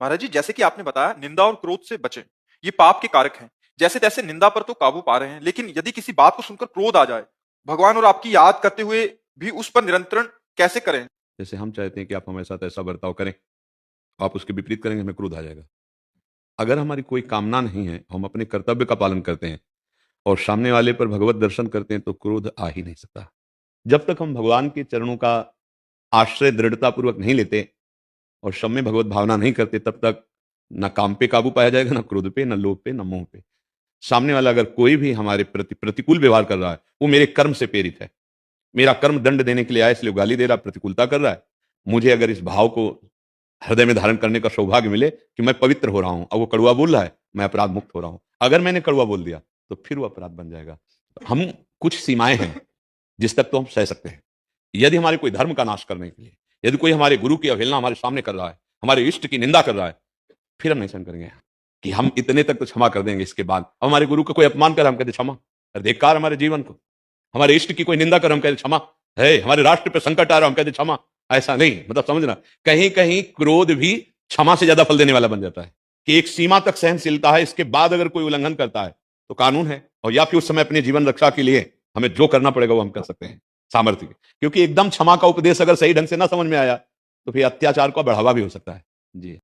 महाराज जी, जैसे कि आपने बताया निंदा और क्रोध से बचें, ये पाप के कारक हैं। जैसे तैसे निंदा पर तो काबू पा रहे हैं, लेकिन यदि किसी बात को सुनकर क्रोध आ जाए, भगवान और आपकी याद करते हुए भी उस पर नियंत्रण कैसे करें? जैसे हम चाहते हैं कि आप हमारे साथ ऐसा बर्ताव करें, आप उसके विपरीत करेंगे, हमें क्रोध आ जाएगा। अगर हमारी कोई कामना नहीं है, हम अपने कर्तव्य का पालन करते हैं और सामने वाले पर भगवत दर्शन करते हैं, तो क्रोध आ ही नहीं सकता। जब तक हम भगवान के चरणों का आश्रय दृढ़तापूर्वक नहीं लेते और सब में भगवत भावना नहीं करते, तब तक ना काम पे काबू पाया जाएगा, ना क्रोध पे, ना लोभ पे, ना मोह पे। सामने वाला अगर कोई भी हमारे प्रति प्रतिकूल व्यवहार कर रहा है, वो मेरे कर्म से प्रेरित है। मेरा कर्म दंड देने के लिए आया, इसलिए गाली दे रहा, प्रतिकूलता कर रहा है। मुझे अगर इस भाव को हृदय में धारण करने का सौभाग्य मिले कि मैं पवित्र हो रहा हूं और वो कड़वा बोल रहा है, मैं अपराध मुक्त हो रहा हूं। अगर मैंने कड़वा बोल दिया तो फिर वो अपराध बन जाएगा। हम कुछ सीमाएं हैं जिस तक तो हम सह सकते हैं। यदि हमारे कोई धर्म का नाश करने के लिए, यदि कोई हमारे गुरु की अवहेलना हमारे सामने कर रहा है, हमारे इष्ट की निंदा कर रहा है, फिर हम नहीं सहन करेंगे कि हम इतने तक तो क्षमा कर देंगे। इसके बाद हमारे गुरु का कोई अपमान कर, हम कहते क्षमा, धिक्कार हमारे जीवन को। हमारे इष्ट की कोई निंदा कर, हम कहते क्षमा है। हमारे राष्ट्र पे संकट आ रहा, हम कहते क्षमा। ऐसा नहीं, मतलब समझना, कहीं कहीं क्रोध भी क्षमा से ज्यादा फल देने वाला बन जाता है कि एक सीमा तक सहनशीलता है, इसके बाद अगर कोई उल्लंघन करता है तो कानून है, और या फिर उस समय अपने जीवन रक्षा के लिए हमें जो करना पड़ेगा वो हम कर सकते हैं सामर्थ्य के। क्योंकि एकदम क्षमा का उपदेश अगर सही ढंग से ना समझ में आया तो फिर अत्याचार का बढ़ावा भी हो सकता है। जी।